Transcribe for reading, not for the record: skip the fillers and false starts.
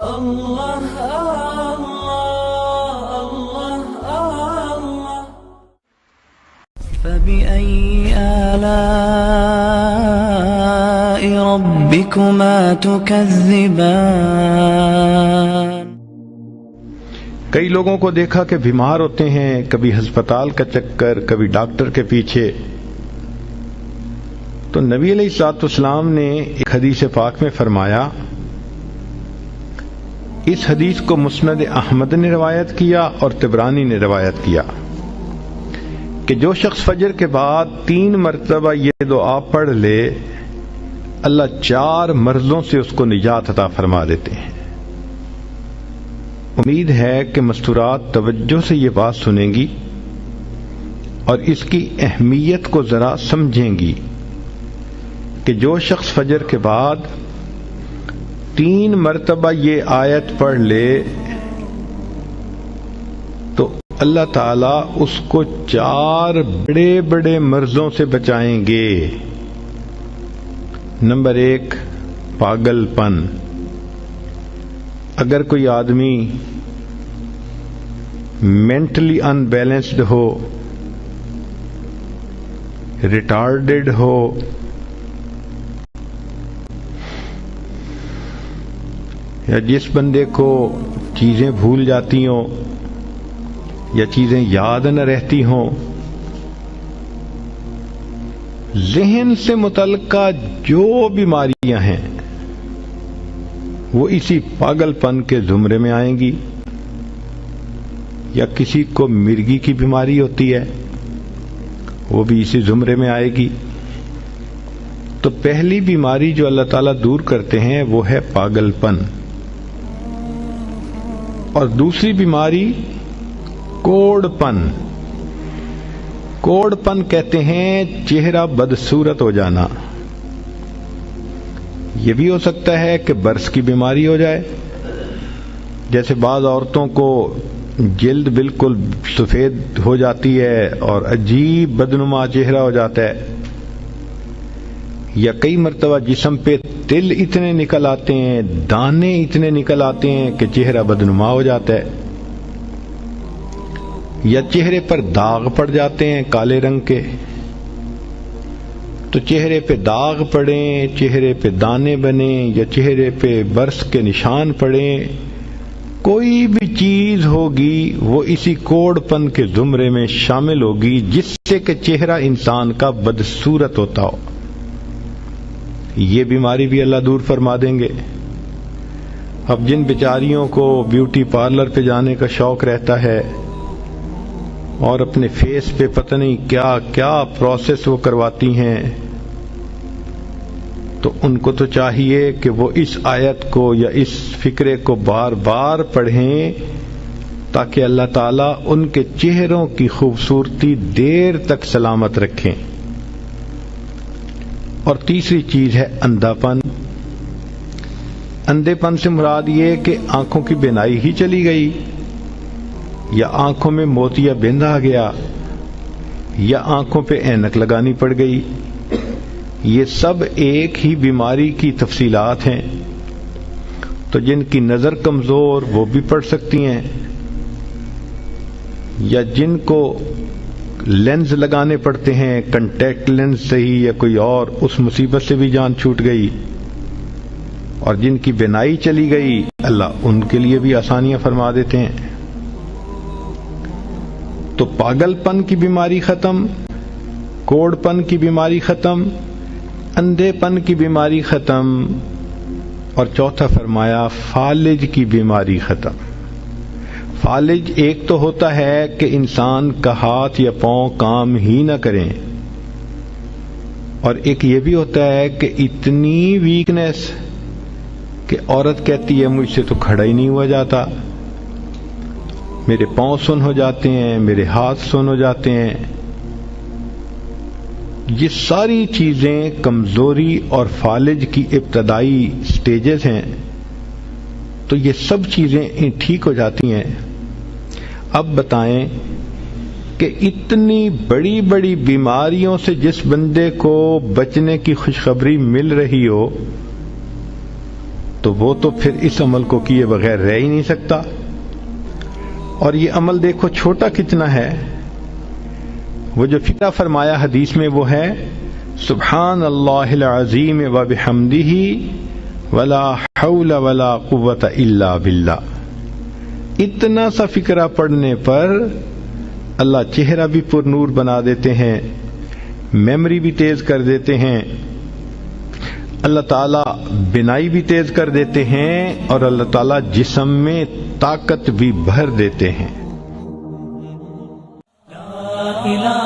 اللہ اللہ اللہ اللہ فبأي آلاء ربكما تكذبان۔ کئی لوگوں کو دیکھا کہ بیمار ہوتے ہیں، کبھی ہسپتال کا چکر، کبھی ڈاکٹر کے پیچھے، تو نبی علیہ الصلوۃ والسلام نے ایک حدیث پاک میں فرمایا، اس حدیث کو مسند احمد نے روایت کیا اور طبرانی نے روایت کیا کہ جو شخص فجر کے بعد 3 مرتبہ یہ دعا پڑھ لے، اللہ 4 مرضوں سے اس کو نجات عطا فرما دیتے ہیں۔ امید ہے کہ مستورات توجہ سے یہ بات سنیں گی اور اس کی اہمیت کو ذرا سمجھیں گی کہ جو شخص فجر کے بعد 3 مرتبہ یہ آیت پڑھ لے تو اللہ تعالیٰ اس کو 4 بڑے بڑے مرضوں سے بچائیں گے۔ نمبر 1، پاگل پن۔ اگر کوئی آدمی مینٹلی ان بیلنسڈ ہو، ریٹارڈڈ ہو، یا جس بندے کو چیزیں بھول جاتی ہوں یا چیزیں یاد نہ رہتی ہوں، ذہن سے متعلقہ جو بیماریاں ہیں وہ اسی پاگل پن کے زمرے میں آئیں گی۔ یا کسی کو مرگی کی بیماری ہوتی ہے، وہ بھی اسی زمرے میں آئے گی۔ تو پہلی بیماری جو اللہ تعالیٰ دور کرتے ہیں وہ ہے پاگل پن، اور دوسری بیماری کوڑ پن۔ کوڑ پن کہتے ہیں چہرہ بدصورت ہو جانا۔ یہ بھی ہو سکتا ہے کہ برس کی بیماری ہو جائے، جیسے بعض عورتوں کو جلد بالکل سفید ہو جاتی ہے اور عجیب بدنما چہرہ ہو جاتا ہے، یا کئی مرتبہ جسم پہ تل اتنے نکل آتے ہیں، دانے اتنے نکل آتے ہیں کہ چہرہ بدنما ہو جاتا ہے، یا چہرے پر داغ پڑ جاتے ہیں کالے رنگ کے۔ تو چہرے پہ داغ پڑیں، چہرے پہ دانے بنیں، یا چہرے پہ برس کے نشان پڑیں، کوئی بھی چیز ہوگی وہ اسی کوڑ پن کے زمرے میں شامل ہوگی، جس سے کہ چہرہ انسان کا بدصورت ہوتا ہو۔ یہ بیماری بھی اللہ دور فرما دیں گے۔ اب جن بیچاریوں کو بیوٹی پارلر پہ جانے کا شوق رہتا ہے اور اپنے فیس پہ پتہ نہیں کیا کیا پروسیس وہ کرواتی ہیں، تو ان کو تو چاہیے کہ وہ اس آیت کو یا اس فکرے کو بار بار پڑھیں تاکہ اللہ تعالیٰ ان کے چہروں کی خوبصورتی دیر تک سلامت رکھیں۔ اور تیسری چیز ہے اندھا پن۔ اندھے پن سے مراد یہ کہ آنکھوں کی بینائی ہی چلی گئی، یا آنکھوں میں موتیا بند آ گیا، یا آنکھوں پہ اینک لگانی پڑ گئی۔ یہ سب ایک ہی بیماری کی تفصیلات ہیں۔ تو جن کی نظر کمزور وہ بھی پڑھ سکتی ہیں، یا جن کو لینز لگانے پڑتے ہیں، کنٹیکٹ لینز صحیح یا کوئی اور، اس مصیبت سے بھی جان چھوٹ گئی۔ اور جن کی بینائی چلی گئی، اللہ ان کے لیے بھی آسانیاں فرما دیتے ہیں۔ تو پاگل پن کی بیماری ختم، کوڑ پن کی بیماری ختم، اندھے پن کی بیماری ختم، اور چوتھا فرمایا فالج کی بیماری ختم۔ فالج ایک تو ہوتا ہے کہ انسان کا ہاتھ یا پاؤں کام ہی نہ کریں، اور ایک یہ بھی ہوتا ہے کہ اتنی ویکنیس کہ عورت کہتی ہے مجھ سے تو کھڑا ہی نہیں ہوا جاتا، میرے پاؤں سن ہو جاتے ہیں، میرے ہاتھ سن ہو جاتے ہیں۔ یہ ساری چیزیں کمزوری اور فالج کی ابتدائی سٹیجز ہیں۔ تو یہ سب چیزیں ٹھیک ہو جاتی ہیں۔ اب بتائیں کہ اتنی بڑی بڑی بیماریوں سے جس بندے کو بچنے کی خوشخبری مل رہی ہو، تو تو وہ تو پھر اس عمل کو کیے بغیر رہ ہی نہیں سکتا. اور یہ عمل دیکھو چھوٹا کتنا ہے. وہ جو فکرہ فرمایا حدیث میں وہ ہے سبحان اللہ العظیم و بحمدہ ولا حول ولا قوت الا باللہ. اتنا سا فکرہ پڑھنے پر اللہ چہرہ بھی پر نور بنا دیتے ہیں، میموری بھی تیز کر دیتے ہیں، اللہ تعالیٰ بینائی بھی تیز کر دیتے ہیں، اور اللہ تعالیٰ جسم میں طاقت بھی بھر دیتے ہیں. لا